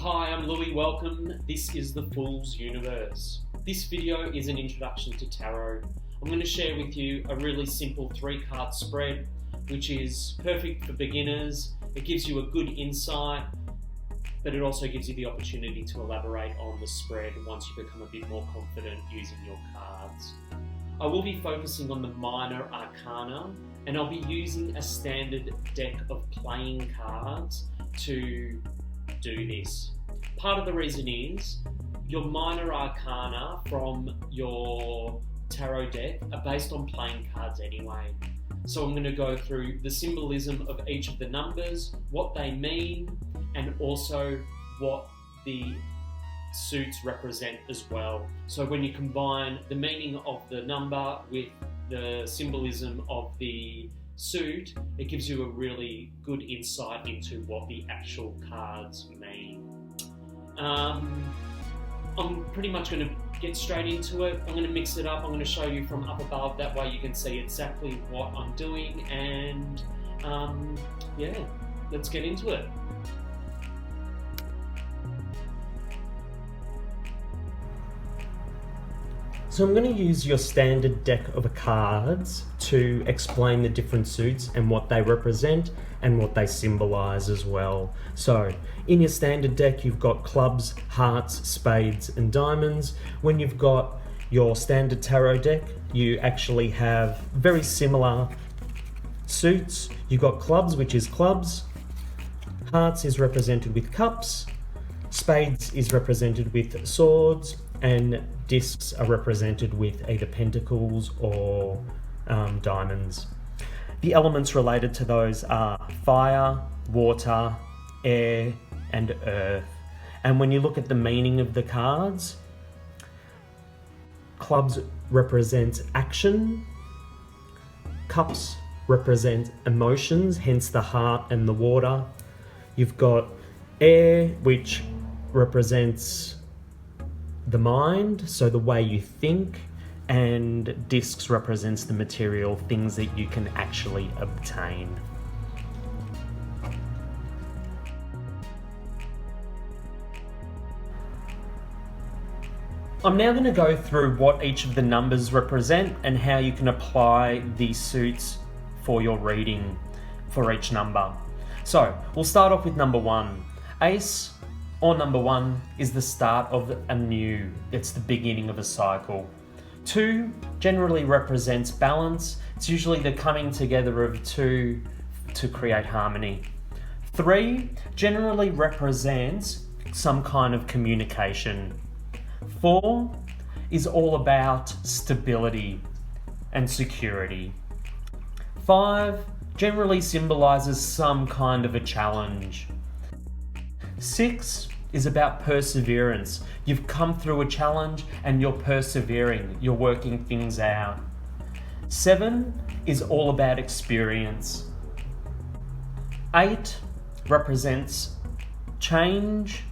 Hi, I'm Louis, welcome. This is the Fool's Universe. This video is an introduction to tarot. I'm going to share with you a really simple 3-card spread, which is perfect for beginners. It gives you a good insight, but it also gives you the opportunity to elaborate on the spread once you become a bit more confident using your cards. I will be focusing on the minor arcana, and I'll be using a standard deck of playing cards to do this. Part of the reason is your minor arcana from your tarot deck are based on playing cards anyway. So I'm going to go through the symbolism of each of the numbers, what they mean, and also what the suits represent as well. So when you combine the meaning of the number with the symbolism of the suit, it gives you a really good insight into what the actual cards mean. I'm pretty much going to get straight into it. I'm going to mix it up. I'm going to show you from up above. That way you can see exactly what I'm doing, and yeah, let's get into it. So I'm going to use your standard deck of cards to explain the different suits and what they represent and what they symbolize as well. So in your standard deck, you've got clubs, hearts, spades, and diamonds. When you've got your standard tarot deck, you actually have very similar suits. You've got clubs, which is clubs. Hearts is represented with cups. Spades is represented with swords, and discs are represented with either pentacles or diamonds. The elements related to those are fire, water, air, and earth. And when you look at the meaning of the cards, clubs represent action, cups represent emotions, hence the heart and the water. You've got air, which represents the mind, so the way you think, and discs represents the material, things that you can actually obtain. I'm now going to go through what each of the numbers represent and how you can apply these suits for your reading for each number. So we'll start off with number 1. Ace, or number 1, is the start of a new. It's the beginning of a cycle. 2 generally represents balance. It's usually the coming together of two to create harmony. 3 generally represents some kind of communication. 4 is all about stability and security. 5 generally symbolizes some kind of a challenge. 6 is about perseverance. You've come through a challenge and you're persevering, you're working things out. 7 is all about experience. 8 represents change.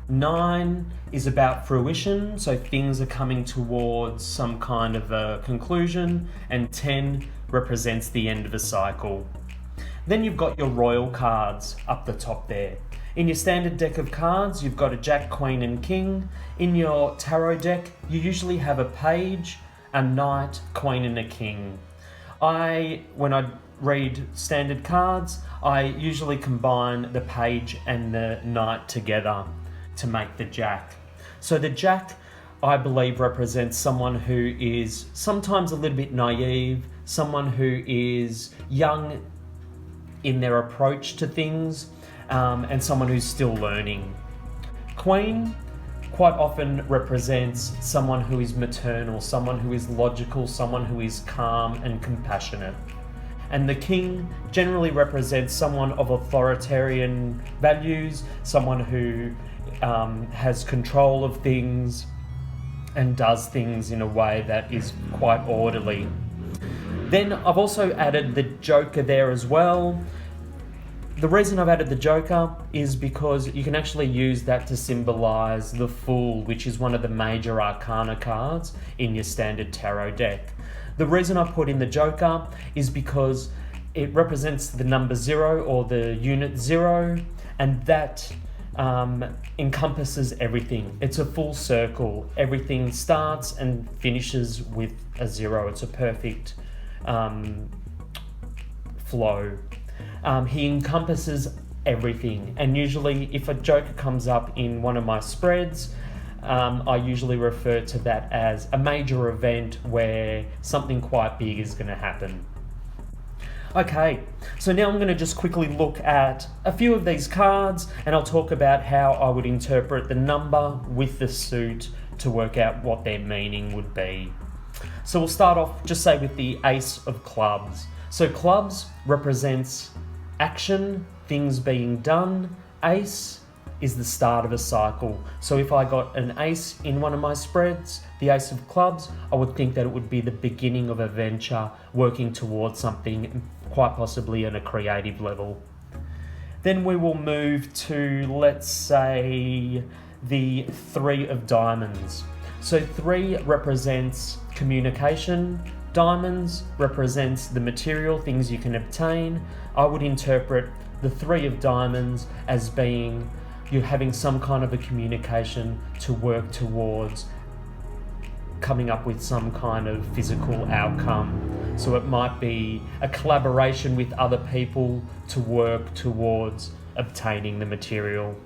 9 is about fruition, so things are coming towards some kind of a conclusion. And 10 represents the end of a cycle. Then you've got your royal cards up the top there. In your standard deck of cards, you've got a Jack, Queen, and King. In your tarot deck, you usually have a page, a knight, queen, and a king. When I read standard cards, I usually combine the page and the knight together to make the Jack. So the Jack, I believe, represents someone who is sometimes a little bit naive, someone who is young in their approach to things, and someone who's still learning. Queen quite often represents someone who is maternal, someone who is logical, someone who is calm and compassionate. And the King generally represents someone of authoritarian values, someone who has control of things and does things in a way that is quite orderly. Then I've also added the Joker there as well. The reason I've added the Joker is because you can actually use that to symbolize the Fool, which is one of the major arcana cards in your standard tarot deck. The reason I put in the Joker is because it represents the number 0 or the unit 0, and that encompasses everything. It's a full circle. Everything starts and finishes with a 0. It's a perfect flow. He encompasses everything, and usually if a joker comes up in one of my spreads, I usually refer to that as a major event where something quite big is going to happen. Okay, so now I'm going to just quickly look at a few of these cards, and I'll talk about how I would interpret the number with the suit to work out what their meaning would be. So we'll start off, just say, with the Ace of Clubs. So clubs represents action, things being done. Ace is the start of a cycle. So if I got an ace in one of my spreads, the Ace of Clubs, I would think that it would be the beginning of a venture working towards something, quite possibly on a creative level. Then we will move to, let's say, the 3 of Diamonds. So 3 represents communication. Diamonds represents the material, things you can obtain. I would interpret the 3 of Diamonds as being you're having some kind of a communication to work towards coming up with some kind of physical outcome. So it might be a collaboration with other people to work towards obtaining the material.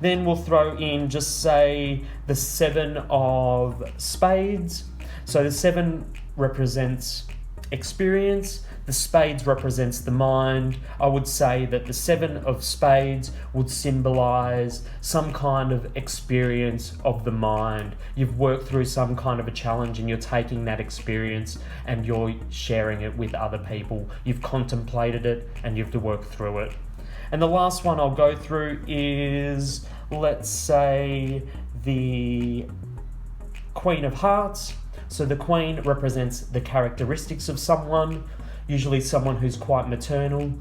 Then we'll throw in, just say, the 7 of Spades. So the 7 represents experience. The Spades represents the mind. I would say that the 7 of Spades would symbolize some kind of experience of the mind. You've worked through some kind of a challenge and you're taking that experience and you're sharing it with other people. You've contemplated it and you have to work through it. And the last one I'll go through is, let's say, the Queen of Hearts. So the Queen represents the characteristics of someone, usually someone who's quite maternal.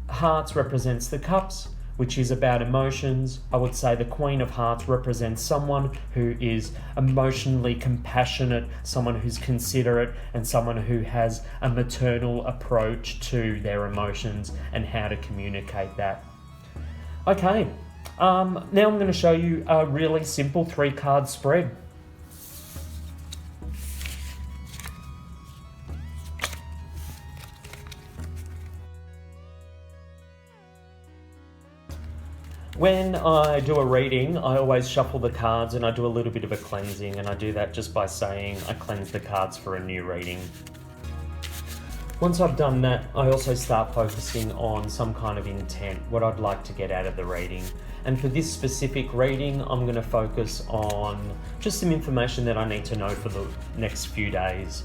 Hearts represents the Cups, which is about emotions. I would say the Queen of Hearts represents someone who is emotionally compassionate, someone who's considerate, and someone who has a maternal approach to their emotions and how to communicate that. Okay, now I'm going to show you a really simple 3-card spread. When I do a reading, I always shuffle the cards and I do a little bit of a cleansing, and I do that just by saying I cleanse the cards for a new reading. Once I've done that, I also start focusing on some kind of intent, what I'd like to get out of the reading. And for this specific reading, I'm going to focus on just some information that I need to know for the next few days.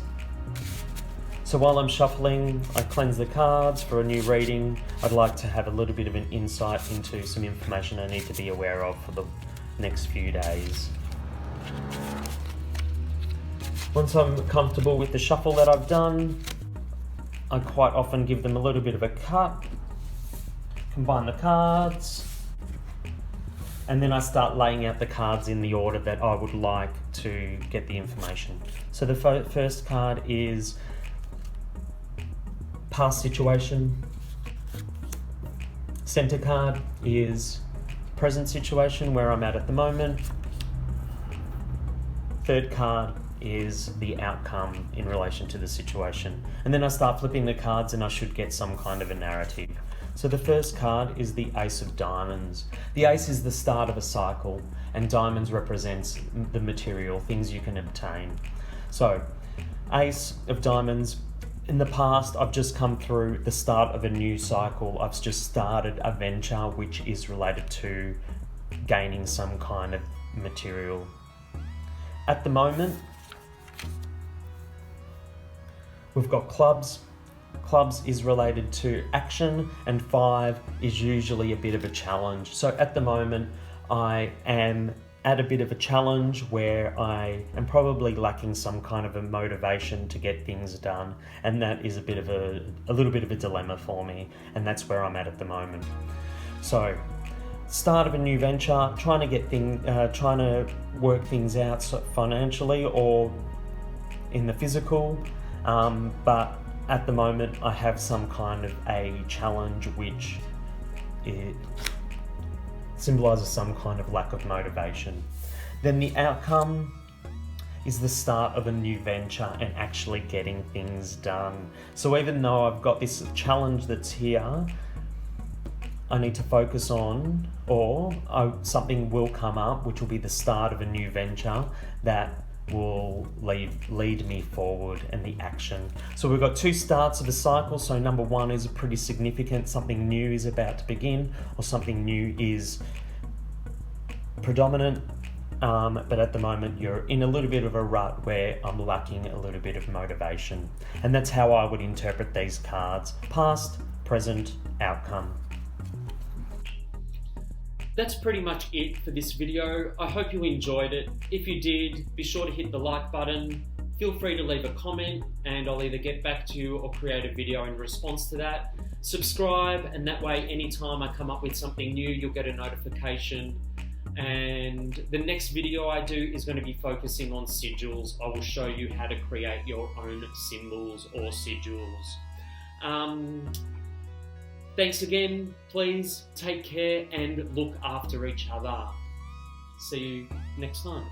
So while I'm shuffling, I cleanse the cards for a new reading. I'd like to have a little bit of an insight into some information I need to be aware of for the next few days. Once I'm comfortable with the shuffle that I've done, I quite often give them a little bit of a cut, combine the cards, and then I start laying out the cards in the order that I would like to get the information. So the first card is past situation. Center card is present situation, where I'm at the moment. Third card is the outcome in relation to the situation. And then I start flipping the cards and I should get some kind of a narrative. So the first card is the Ace of Diamonds. The Ace is the start of a cycle, and Diamonds represents the material, things you can obtain. So Ace of Diamonds, in the past, I've just come through the start of a new cycle. I've just started a venture which is related to gaining some kind of material. At the moment, we've got Clubs. Clubs is related to action, and 5 is usually a bit of a challenge. So at the moment, I am at a bit of a challenge where I am probably lacking some kind of a motivation to get things done, and that is a little bit of a dilemma for me, and that's where I'm at the moment. So, start of a new venture, trying to work things out financially or in the physical, but at the moment I have some kind of a challenge which symbolizes some kind of lack of motivation. Then the outcome is the start of a new venture and actually getting things done. So even though I've got this challenge that's here, I need to focus on, or something will come up which will be the start of a new venture that will lead me forward and the action. So we've got two starts of a cycle. So number one is pretty significant, something new is about to begin, or something new is predominant, but at the moment you're in a little bit of a rut where I'm lacking a little bit of motivation. And that's how I would interpret these cards: past, present, outcome. That's pretty much it for this video. I hope you enjoyed it. If you did, be sure to hit the like button. Feel free to leave a comment and I'll either get back to you or create a video in response to that. Subscribe, and that way anytime I come up with something new, you'll get a notification. And the next video I do is going to be focusing on sigils. I will show you how to create your own symbols or sigils. Thanks again. Please take care and look after each other. See you next time.